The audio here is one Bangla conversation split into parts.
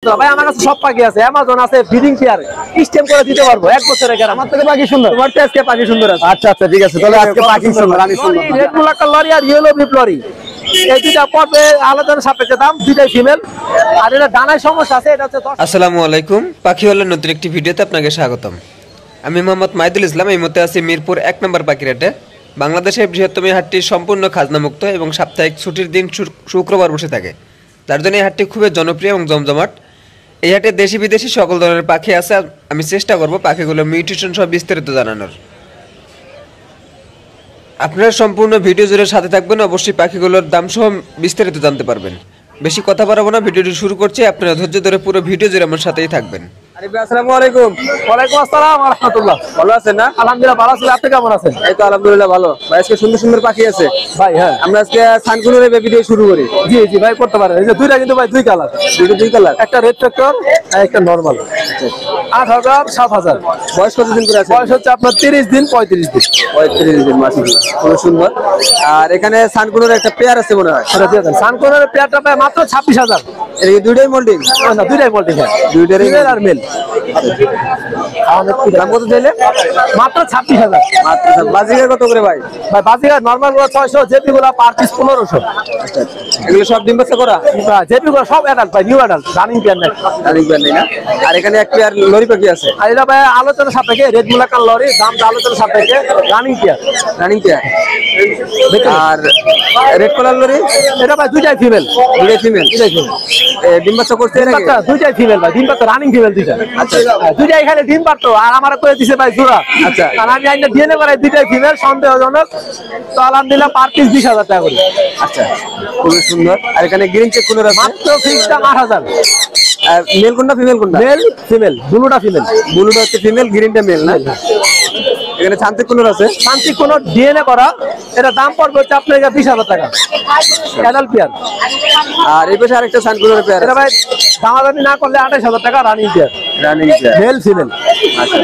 ভাই আমার কাছে সব পাখি আছে, অ্যামাজন আছে, ব্রিডিং পেয়ার স্টেম করে দিতে পারবো 1 বছরের গ্যারান্টি। আমার থেকে পাখি সুন্দর, তোমার তো আজকে পাখি সুন্দর আছে। আচ্ছা আচ্ছা ঠিক আছে, তাহলে আজকে পাখি সুন্দর, আমি সুন্দর রেড মুলাক্কা লরি আর ইয়েলো বিপ লরি, এই দুইটা পড়বে আলাদা সাপেক্ষে দাম, দুইটাই ফিমেল। আর এটা ডানায় সমস্যা আছে, এটা হচ্ছে। আসসালামু আলাইকুম, পাখি হলের নতুন একটি ভিডিওতে আপনাকে স্বাগতম। আমি মোহাম্মদ মাহিদুল ইসলাম। এই মুহূর্তে আছি মিরপুর 1 নম্বর পাখিরহাটে। বাংলাদেশের বৃহত্তম এই হাটটি সম্পূর্ণ খাজনামুক্ত এবং সাপ্তাহিক ছুটির দিন শুক্রবার বসে থাকে, তার জন্য এই হাটটি খুবই জনপ্রিয় এবং জমজমাট। এই হাটে দেশি বিদেশি সকল ধরনের পাখি আছে। আমি চেষ্টা করব পাখিগুলোর মিউটেশন সহ বিস্তারিত জানানোর। আপনারা সম্পূর্ণ ভিডিও জুড়ে সাথে থাকবেন, অবশ্যই পাখিগুলোর দাম সহ বিস্তারিত জানতে পারবেন। বেশি কথা বাড়াবো না, ভিডিওটি শুরু করছি। আপনারা ধৈর্য ধরে পুরো ভিডিও জুড়ে আমার সাথেই থাকবেন। আসসালামু আলাইকুম। ওয়ালাইকুম আসসালাম ওয়া রাহমাতুল্লাহ। ভালো আছেন না? আলহামদুলিল্লাহ ভালো আছি, আপনি কেমন আছেন? এই তো আলহামদুলিল্লাহ ভালো। ভাই আজকে সুন্দর সুন্দর পাখি আছে ভাই। হ্যাঁ, আমরা আজকে সানকুনের বেবি দিয়ে শুরু করি। জি জি ভাই, করতে পারেন। এই যে দুইটা কিন্তু ভাই দুই কালার, দুই কালার, একটা রেড ফ্যাক্টর আর একটা নরমাল। 8000 7000। বয়স কতদিন করে আছে? বয়স হচ্ছে আপনার 30 দিন 35 দিন। 35 দিন, মাশাআল্লাহ খুব সুন্দর। আর এখানে সানকুনের একটা পেয়ার আছে মনে হয়। সানকোনের পেয়ারটা পায় মাত্র 26000। এই দুইটাই মোল্ডিং? না, দুইটাই মোল্ডিং। হ্যাঁ, দুইটারই ফিমেল আর মেল। দাম কত চাইলে? মাত্র 26000। আচ্ছা, বাজিকার কত করে ভাই? ভাই বাজিকার নরমাল গুলো 600, জেপি গুলো পার পিস 1500। আচ্ছা, এগুলো সব ডিম বাচ্চা করা? জেপি গুলো সব অ্যাডাল্ট ভাই, নিউ অ্যাডাল্ট, রানিং পেয়ার না। রানিং পেয়ার নেই না? আর এখানে এক পেয়ার লরি পাখি আছে। আর এটা ভাই আলোচনা সাপেক্ষে রেড মুলাক্কার লরি, দামটা আলোচনা সাপেক্ষে, রানিং পেয়ার। Running pair. আর রেড কালার লরি? এটা ভাই দুইটাই ফিমেল। দুইটাই ফিমেল? দুইটাই ফিমেল। ডিম বাচ্চা করতে এর আগে? দুইটাই ফিমেল ভাই, ডিম পাড়তো, রানিং ফিমেল দুইটা। আচ্ছা, দুইটাই এখানে ডিম পাড়তো, আর আমার করে দিছে ভাই জোড়া। আচ্ছা, আর আমি আইনা ডিএনএ করাই দুইটাই ফিমেল, সন্দেহজনক। তো আলহামদুলিল্লাহ পার পিস 20000 টাকা করে। আচ্ছা, খুব সুন্দর। আর এখানে গ্রিন চেক কোন আছে? মাত্র ফিক্স দাম 8000। আর মেল কোনটা ফিমেল কোনটা? মেল ফিমেল, ব্লুটা ফিমেল। ব্লুটা হচ্ছে ফিমেল, গ্রিনটা মেল না? এখানে শান্তি কোন আছে? শান্তি কোন ডিএনএ করা, এটা দাম পড়বে হচ্ছে আপনার 20000 টাকা, অ্যাডাল্ট পেয়ার। আর এই পাশে আরেকটা সানকুলার পেয়ার। এটা ভাই দামাদামি না করলে 28000 টাকা, running pair. Running pair, male female. আচ্ছা,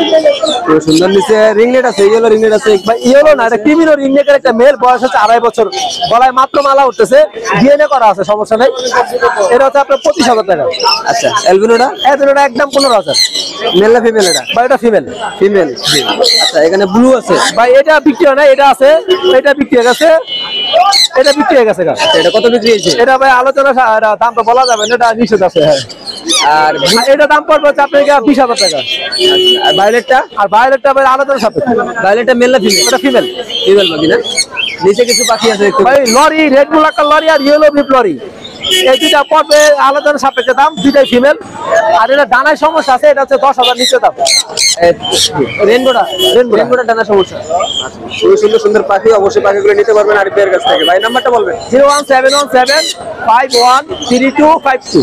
খুব সুন্দর। নিচে রিংনেট আছে, ইয়েলো রিংনেট আছে। ভাই ইয়েলো না, এটা ক্রিমিনো রিংনেটের একটা মেল, বয়স হচ্ছে 2.5 বছর, গলায় মাত্র মালা উঠতেছে, ডিএনএ করা আছে, সমস্যা নেই। এটা হচ্ছে আপনার 25000 টাকা। আচ্ছা, অ্যালবিনোটা? অ্যালবিনোটা একদম 15000। মেল না ফিমেল এটা? ভাই এটা ফিমেল। ফিমেল। আচ্ছা, এখানে ব্লু আছে ভাই, এটা বিক্রি হয় না, এটা আছে, এটা বিক্রি হয়ে গেছে, এটা বিক্রি হয়ে গেছে। এটা কত বিক্রি হয়েছে? এটা ভাই আলোচনা, দাম তো বলা যাবে না, এটা নিষেধ আছে। হ্যাঁ, আর এটা দাম পড়বে হচ্ছে আপনার 20000 টাকা। আর ভায়োলেটটা? আর ভায়োলেটটা ভাই আলোচনা সাপেক্ষে। ভায়োলেটটা মেল না ফিমেল? এটা ফিমেল। ফিমেল পাখি না? নিচে কিছু পাখি আছে একটু ভাই লরি, রেড মুলাক্কার লরি আর ইয়েলো বিপ লরি, এই দুইটা পড়বে আলোচনা সাপেক্ষে দাম, দুইটাই ফিমেল। আর এটা ডানায় সমস্যা আছে, এটা হচ্ছে 10000 নিচে দাম। রেনবোটা ডানা সমস্যা। খুবই সুন্দর সুন্দর পাখি, অবশ্যই পাখিগুলো নিতে পারবেন আরিফের কাছ থেকে। ভাই নাম্বারটা বলবেন? 01717513252।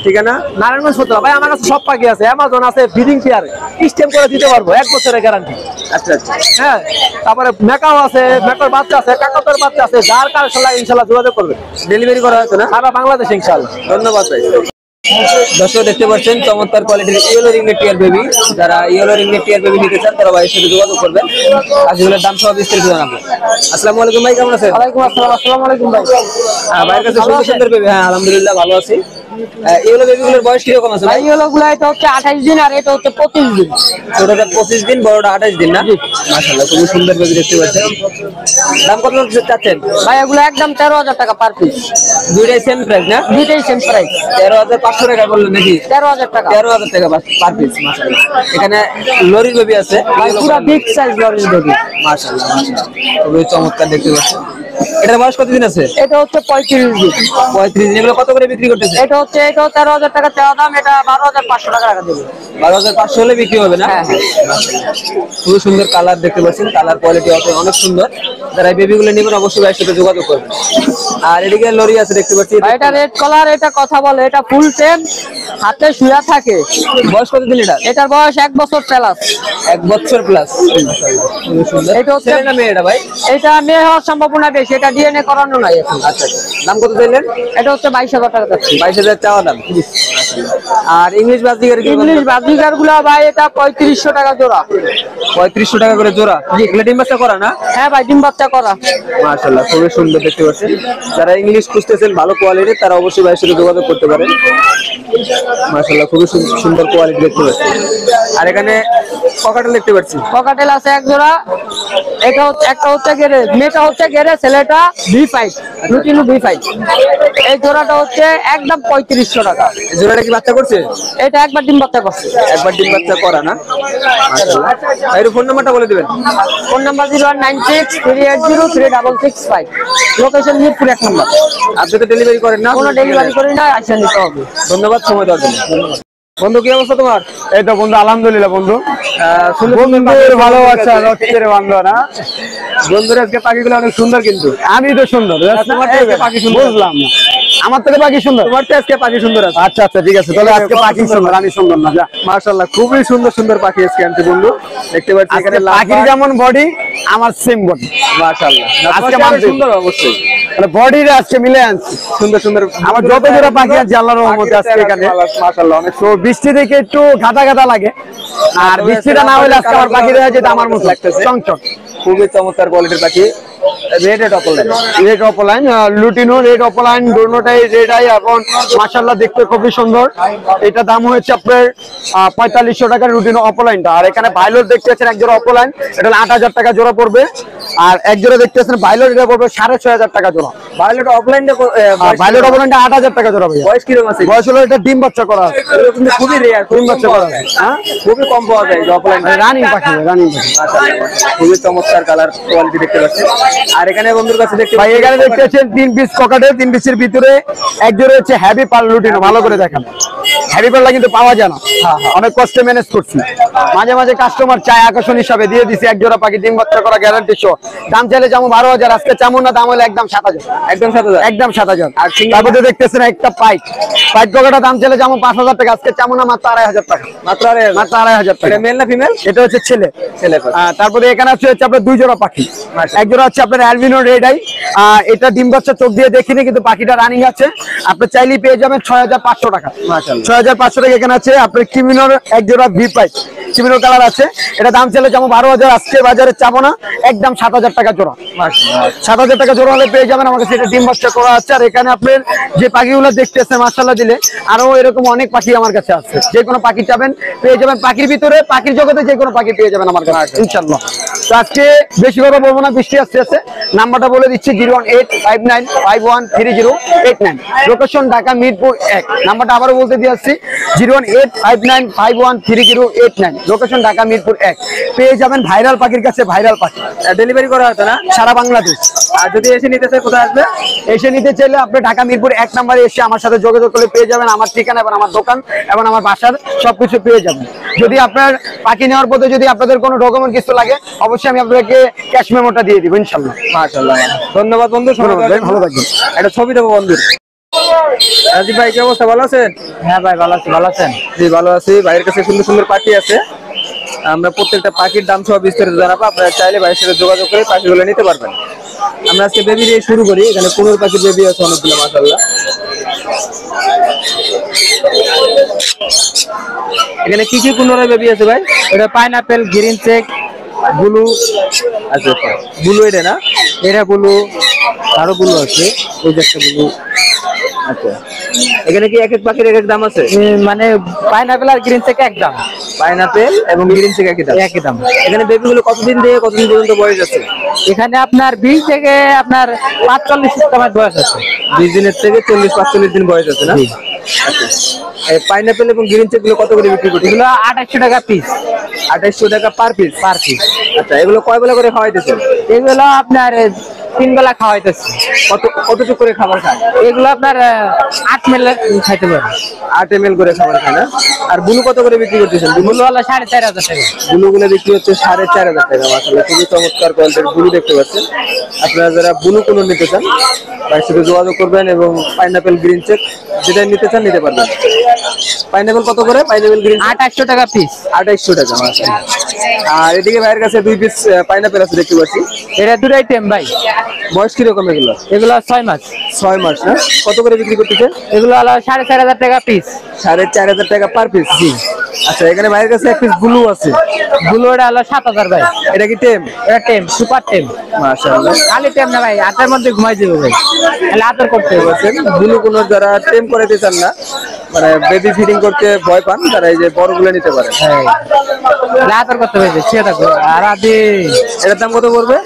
ঠিকানা? নারায়ণগঞ্জ সত্তরা। ভাই আমার কাছে সব পাখি আছে, অ্যামাজন আছে, ব্রিডিং পেয়ার স্টেম করে দিতে পারবো 1 বছরের গ্যারান্টি। আচ্ছা আচ্ছা, হ্যাঁ, তারপরে মেকাও আছে, মেকার বাচ্চা আছে, কাকাতের বাচ্চা আছে, যার কালেকশন লাগে ইনশাআল্লাহ যোগাযোগ করবে। ডেলিভারি করা হচ্ছে না? সারা বাংলাদেশে ইনশাআল্লাহ। ধন্যবাদ ভাই। দর্শক দেখতে পাচ্ছেন চমৎকার কোয়ালিটির ইয়েলো রিংনেট টিয়ার বেবি। যারা ইয়েলো রিংনেট টিয়ার বেবি নিতে চান তারা ভাইয়ের সাথে যোগাযোগ করবেন, পাখিগুলোর দাম সহ বিস্তারিত জানাবো। আসসালামু আলাইকুম ভাই, কেমন আছেন? ওয়ালাইকুম আসসালাম। আসসালামু আলাইকুম ভাই। ভাইয়ের কাছে সুন্দর সুন্দর বেবি। হ্যাঁ আলহামদুলিল্লাহ ভালো আছি। ইয়েলো বেবিগুলোর বয়স কিরকম আছে ভাই? ইয়েলো গুলা এটা হচ্ছে 28 দিন আর এটা হচ্ছে 25 দিন। ছোটটা 25 দিন, বড়টা 28 দিন না? মাশাআল্লাহ, খুব সুন্দর বেবি দেখতে পাচ্ছেন। দাম কত চাচ্ছেন ভাই এগুলো একদম 13000 টাকা পার পিস। দুইটাই সেম প্রাইস না? দুইটাই সেম প্রাইস। 13500 টাকা বললেন নাকি? 13000 টাকা। 13000 টাকা পার পিস। মাশাআল্লাহ, এখানে লরি বেবি আছে ভাই পুরো বিগ সাইজ লরি বেবি। মাশাআল্লাহ মাশাআল্লাহ, খুবই চমৎকার দেখতে পাচ্ছেন। এটার বয়স কতদিন আছে? এটা হচ্ছে 35 দিন। 35 দিন। এগুলো কত করে বিক্রি করতেছে? এটা 13000 টাকা চাওয়া দাম, এটা 12500 টাকা রাখা দেবে। 12500 হলে বিক্রি হবে না? হ্যাঁ। খুবই সুন্দর কালার দেখতে পাচ্ছেন, কালার কোয়ালিটি অনেক সুন্দর। যারা এই বেবিগুলো নেবেন অবশ্যই ভাইয়ের সাথে যোগাযোগ করবেন। আর এদিকে লরি আছে দেখতে পাচ্ছি। এটা রেড কালার, এটা কথা বলে, এটা ফুল টেম, হাতে শুয়া থাকে। বয়স কতদিন এটা? এটার বয়স 1 বছর প্লাস। 1 বছর প্লাস। খুবই সুন্দর। এটা হচ্ছে ছেলে না মেয়ে এটা ভাই? এটা মেয়ে হওয়ার সম্ভাবনা বেশি। সেটা ডিএনএ করানো নাই এখন। আচ্ছা, দাম কত চাইলেন? এটা হচ্ছে 22,000 টাকা যাচ্ছে। 22,000 চাওয়া দাম। আর ইংলিশ বাজিগার কি? ইংলিশ বাজিগার গুলা ভাই এটা 3500 টাকা জোড়া। 3500 টাকা করে জোড়া। এগুলো ডিম বাচ্চা করা না? হ্যাঁ ভাই, ডিম বাচ্চা করা। মাশাআল্লাহ, খুবই সুন্দর দেখতে পাচ্ছেন। যারা ইংলিশ খুঁজতেছেন ভালো কোয়ালিটির, তারা অবশ্যই ভাইয়ের সাথে যোগাযোগ করতে পারেন। মাশাআল্লাহ, খুবই সুন্দর কোয়ালিটি দেখতে পাচ্ছেন। আর এখানে ককাটেল দেখতে পাচ্ছি। ককাটেল আছে এক জোড়া। এটা হচ্ছে, একটা হচ্ছে গেরে, মেয়েটা হচ্ছে গেরে, ছেলেটা V5 লুটিনো V5। এই জোড়াটা হচ্ছে একদম 3500 টাকা। এই জোড়াটা কি বাচ্চা করছে? এটা একবার ডিম বাচ্চা করছে। একবার ডিম বাচ্চা করা না? মাশাআল্লাহ। এর ফোন নাম্বারটা বলে দিবেন। Phone number 0196380365। লোকেশন মিরপুর 1 নম্বর। আপনি তো ডেলিভারি করেন না? কোনো ডেলিভারি করি না, আসা নিতে হবে। ধন্যবাদ সময় দেওয়ার জন্য। বন্ধু কি অবস্থা তোমার? এই তো বন্ধু, আলহামদুলিল্লাহ বন্ধু। বন্ধুর ভালোবাসা রক্তের বান্ধনা। বন্ধুর আজকে পাখিগুলো অনেক সুন্দর, কিন্তু আমি তো সুন্দর, তোমার তো আজকে পাখি সুন্দর। বুঝলাম না, আমার থেকে পাখি সুন্দর। তোমার তো আজকে পাখি সুন্দর আছে। আচ্ছা আচ্ছা, ঠিক আছে, তাহলে আজকে পাখি সুন্দর, আমি সুন্দর না। যা, মাশাআল্লাহ, খুবই সুন্দর সুন্দর পাখি আজকে আনছে বন্ধু। দেখতে পাচ্ছি আজকে এখানে পাখির যেমন বডি, আমার সেম বডি। মাশাআল্লাহ, আজকে আজকে মানুষ সুন্দর অবশ্যই। বডিটা আজকে মিলে আনছি। সুন্দর সুন্দর আমার যত জোড়া পাখি আছে আল্লাহর রহমতে আজকে এখানে। মাশাআল্লাহ, অনেক তো বৃষ্টি দেখে একটু গাদা গাদা লাগে, আর বৃষ্টিটা না হলে আজকে আমার পাখি দেখা যেত আমার মতো লাগতেছে। চঞ্চল। খুবই চমৎকার কোয়ালিটির পাখি। Red অপলাইন, red অপলাইন, lutino red অপলাইন, দুটোটাই red eye এবং মাশাআল্লাহ দেখতে খুবই সুন্দর। এটা দাম হচ্ছে আপনার 4500 টাকা লুটিনো অপলাইনটা। আর এখানে ভাইলোর দেখতেছেন এক জোড়া অপলাইন, এটা 8000 টাকা জোড়া পড়বে। আর এক জোড়া দেখতেছেন ভাইলোর, এটা পড়বে 6500 টাকা জোড়া। ভায়োলেট অফলাইনটা ভাইলোর অপলাইনটা 8000 টাকা জোড়া ভাইয়া। বয়স কিরকম আছে? বয়স হলো এটা ডিম বাচ্চা করা আছে। এগুলো কিন্তু খুবই রেয়ার, ডিম বাচ্চা করা আছে। হ্যাঁ, খুবই কম পাওয়া যায় অফলাইন। রানিং পাখি, রানিং পাখি। খুবই চমৎকার কালার কোয়ালিটি দেখতে পাচ্ছেন। আর এখানে বন্ধুর কাছে দেখতে ভাই এখানে দেখতেছেন 3 পিস ককাটেল, 3 পিসের ভিতরে এক জোড়া হচ্ছে হ্যাভি পার্ল লুটিনো। ভালো করে দেখেন, হ্যাভি পার্লটা কিন্তু পাওয়া যায় না, অনেক কষ্টে ম্যানেজ করছি। মাঝে মাঝে কাস্টমার চায় আকর্ষণ হিসাবে দিয়ে দিছি এক জোড়া পাখি, ডিম বাচ্চা করা গ্যারান্টি সহ। দাম চাইলে যেমন 12,000, আজকে চামন না, দাম হলে একদম 7,000। একদম 7,000, একদম 7,000। আর তারপরে দেখতেছেন একটা পাইট ককাটা, দাম চাইলে যেমন 5,000 টাকা, আজকে চামন না মাত্র 2,500 টাকা। মাত্র মাত্র 2,500 টাকা। এটা মেল না ফিমেল? এটা হচ্ছে ছেলে। ছেলে। তারপরে এখানে হচ্ছে আপনার 2 জোড়া পাখি। এক জোড়া হচ্ছে আপনার অ্যালবিনো রেড আই, এটা ডিম বাচ্চা চোখ দিয়ে দেখিনি, কিন্তু পাখিটা রানিং আছে। আপনি চাইলেই পেয়ে যাবেন 6,500 টাকা। মাশাআল্লাহ, 6,500 টাকা। এখানে আছে আপনার কিমিনোর এক জোড়া V5, কিমিনোর কালার আছে। এটা দাম চাইলে যেমন 12,000, আজকে বাজারে চাবো না, একদম 7,000 টাকা জোড়া। 7,000 টাকা জোড়া হলে পেয়ে যাবেন আমার কাছে। এটা ডিম বাচ্চা করা আছে। আর এখানে আপনার যে পাখিগুলো দেখতেছেন মাশাআল্লাহ দিলে, আরো এরকম অনেক পাখি আমার কাছে আছে। যে কোনো পাখি চাবেন পেয়ে যাবেন, পাখির ভিতরে পাখির জগতে যে কোনো পাখি পেয়ে যাবেন আমার কাছে ইনশাআল্লাহ। তো আজকে বেশি কথা বলবো না, বৃষ্টি আসছে। নাম্বারটা বলে দিচ্ছি 01859513089। লোকেশন ঢাকা মিরপুর 1। নাম্বারটা আবারও বলতে দিয়ে আসছি 01859513089। লোকেশন ঢাকা মিরপুর 1। পেয়ে যাবেন ভাইরাল পাখির কাছে ভাইরাল পাখি। ডেলিভারি করা হতো না সারা বাংলাদেশ। আর যদি এসে নিতে চাই কোথায় আসবে? এসে নিতে চাইলে আপনি ঢাকা মিরপুর 1 নম্বরে এসে আমার সাথে যোগাযোগ করলে পেয়ে যাবেন আমার ঠিকানা এবং আমার দোকান এবং আমার বাসার সবকিছু পেয়ে যাবেন। যদি আপনার পাখি নেওয়ার পথে যদি আপনাদের কোনো ডকুমেন্ট কিছু লাগে, অবশ্যই আমি আপনাদেরকে ক্যাশ মেমোটা দিয়ে দিব ইনশাআল্লাহ। মাশাআল্লাহ, ধন্যবাদ বন্ধু। ভালো থাকবেন। একটা ছবি দেবো বন্ধু। রাজীব ভাই কি অবস্থা, ভালো আছেন? হ্যাঁ ভাই, ভালো আছি। ভালো আছেন? জি ভালো আছি। ভাইয়ের কাছে সুন্দর সুন্দর পাখি আছে। আমরা প্রত্যেকটা পাখির দাম সহ বিস্তারিত জানাবো। আপনারা চাইলে ভাইয়ের সাথে যোগাযোগ করে পাখিগুলো নিতে পারবেন। আমরা আজকে বেবি দিয়ে শুরু করি। এখানে কুনুর পাখির বেবি আছে অনেকগুলো মাশাআল্লাহ। এখানে কি কি কুনুরের বেবি আছে ভাই? এটা পাইনাপেল, গ্রিন চেক, ব্লু। আচ্ছা, ব্লু এটা না? এটা ব্লু, আরো ব্লু আছে, ওই যে একটা ব্লু। আচ্ছা, এখানে কি এক এক পাখির এক এক দাম আছে? মানে পাইনাপেল আর গ্রিন চেক এক দাম। পাইনাপেল এবং গ্রিন চেক একই দাম? একই দাম। এখানে বেবিগুলো কতদিন থেকে কতদিন পর্যন্ত বয়স আছে? এখানে আপনার 20 থেকে আপনার 45 সময় বয়স আছে। 20 দিনের থেকে 40-45 দিন বয়স আছে না? আচ্ছা, এই পাইনাপেল এবং গ্রিন চেক গুলো কত করে বিক্রি করতে? এগুলো 2800 টাকা পিস। 2800 টাকা পার পিস? Per piece. আচ্ছা, এগুলো কয় বেলা করে খাওয়াইতেছেন? এগুলো আপনার 3 বেলা খাওয়াইতেছে। কতটুকু করে খাবার খায়? এগুলো আপনার 8 ml খাইতে পারে। 8 ml করে খাবার খায় না? আর ব্লু কত করে বিক্রি করতেছেন? ব্লু হলো 4,500 টাকা। ব্লু গুলো বিক্রি হচ্ছে 4,500 টাকা। মাশাআল্লাহ, খুবই চমৎকার কোয়ালিটির ব্লু দেখতে পাচ্ছেন। আপনারা যারা ব্লু কোনো নিতে চান ভাইয়ের সাথে যোগাযোগ করবেন এবং পাইনাপেল গ্রিন চেক যেটা নিতে চান নিতে পারবেন। পাইনাপেল কত করে? পাইনাপেল গ্রিন 2800 টাকা পিস। 2800 টাকা। মাশাআল্লাহ। আর এদিকে ভাইয়ের কাছে 2 পিস পাইনাপেল আছে দেখতে পাচ্ছি। এটা দুটাই টেম ভাই। বয়স কিরকম এগুলো? এগুলো 6 মাস। 6 মাস না? কত করে বিক্রি করতেছে? এগুলো হলো 4,500 টাকা পিস। 4,500 টাকা পার পিস। জি। আচ্ছা, এখানে ভাইয়ের কাছে এক পিস ব্লু আছে। ব্লুটা হলো 7,000 ভাই। এটা কি টেম? এটা টেম, সুপার টেম। মাশাআল্লাহ। খালি টেম না ভাই, হাতের মধ্যে ঘুমাই দিবে ভাই, তাহলে আদর করতে হবে। ব্লু কোন যারা টেম করাইতে চান না, মানে বেবি ফিডিং করতে ভয় পান, তারা এই যে বড়গুলো নিতে পারে। হ্যাঁ, আদর করতে হবে, ছেড়ে থাকো। আর আদি এটার দাম কত পড়বে?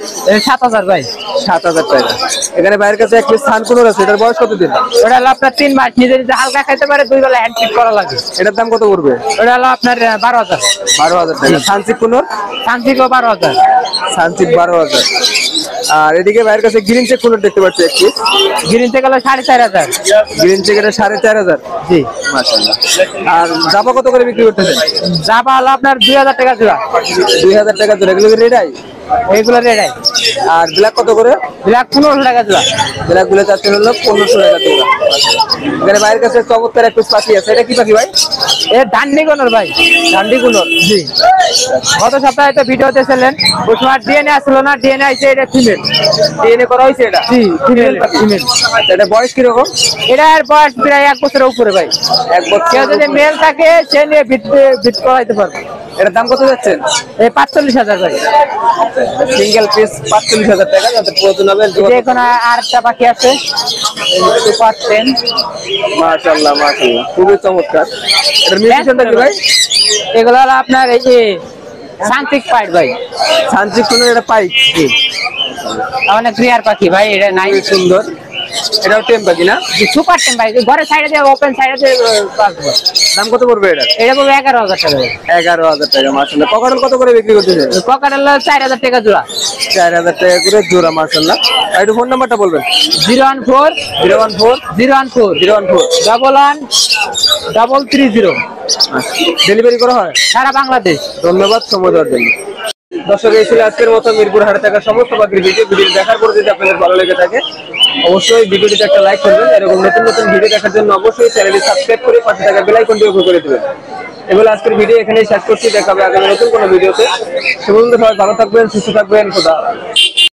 7,000 ভাই। 7,000 টাকা। এখানে ভাইয়ের কাছে এক পিস সানকুনোর আছে, এটার বয়স কতদিন? ওটা হলো আপনার 3 মাস, নিজে নিজে হালকা খাইতে পারে, 2 বেলা হ্যান্ড ফিট করা লাগে। এটার দাম কত পড়বে? ওটা হলো আপনার 12,000। 12,000 টাকা। সানসিক কোনোর? সানসিকও 12,000। সানসিক 12,000। আর এদিকে ভাইয়ের কাছে গ্রিন চেক কোনোর দেখতে পাচ্ছি এক পিস। গ্রিন থেকে হলো 4,500। গ্রিন চেক এটা 4,500। জি। মাশাআল্লাহ। আর জাবা কত করে বিক্রি করতেছেন? জাবা হলো আপনার 2,000 টাকা জোড়া। 2,000 টাকা জোড়া। এগুলো রেডাই? এইগুলো রেডাই। আর ব্ল্যাক কত করে? ব্ল্যাক 1500 টাকা জোড়া। ব্ল্যাক গুলো চাচ্ছেন হলো 1500 টাকা জোড়া। এখানে ভাইয়ের কাছে চমৎকার এক পিস পাখি আছে। এটা কি পাখি ভাই? এ ডান্ডি কোনর ভাই। ডান্ডি কোনোর? জি। গত সপ্তাহে তো ভিডিওতে ছিলেন, ওই সময় ডিএনএ আসলো না, ডিএনএ আইছে, এটা ফিমেল। ডিএনএ করা হয়েছে এটা? জি, ফিমেল পাখি। ফিমেল। এটা বয়স কিরকম? এটার বয়স প্রায় 1 বছরের উপরে ভাই। 1 বছর। কেউ যদি মেল থাকে সে নিয়ে বিট করাইতে পারবে। এটার দাম কত যাচ্ছেন? এই 45,000 ভাই। সিঙ্গেল পিস 45,000 টাকা। যাতে প্রয়োজন হবে এই যে এখন আরেকটা পাখি আছে, সুপার টেন। মাশাআল্লাহ মাশাআল্লাহ, খুবই চমৎকার। এটার মিউটেশনটা কি ভাই? এগুলো হলো আপনার এই যে সান্ত্রিক পাইট ভাই। সানসিক কোনোর এটা পাই। জি। অনেক রিয়ার পাখি ভাই, এটা নাই। খুবই সুন্দর। এটাও টেম পাখি না? সুপার টেন ভাই, ঘরের সাইডে দিয়ে ওপেন সাইডে দিয়ে পাকবো। দাম কত পড়বে এটা? এটা পড়বে 11,000 টাকা ভাই। 11,000 টাকা। মাশাআল্লাহ। ককাটেল কত করে বিক্রি করতেছেন? পকেটের হলো 4,000 টাকা জোড়া। 4,000 টাকা করে জোড়া। মাশাআল্লাহ। আর একটু ফোন নাম্বারটা বলবেন। 014 014 014 014 11 330। ডেলিভারি করা হয় সারা বাংলাদেশ। ধন্যবাদ সময় দেওয়ার জন্য। দর্শক, এই ছিল আজকের মতো মিরপুর হাটে থাকা সমস্ত পাখির ভিডিও দেখার পর যদি আপনাদের ভালো লেগে থাকে অবশ্যই ভিডিওটিতে একটা লাইক করবেন। এরকম নতুন নতুন ভিডিও দেখার জন্য অবশ্যই চ্যানেলটি সাবস্ক্রাইব করে পাশে থাকা বেল আইকনটি অন করে দেবেন। এগুলো আজকের ভিডিও এখানেই শেষ করছি। দেখা হবে আগামী নতুন কোনো ভিডিওতে। সে পর্যন্ত সবাই ভালো থাকবেন, সুস্থ থাকবেন। খোদা হাফেজ।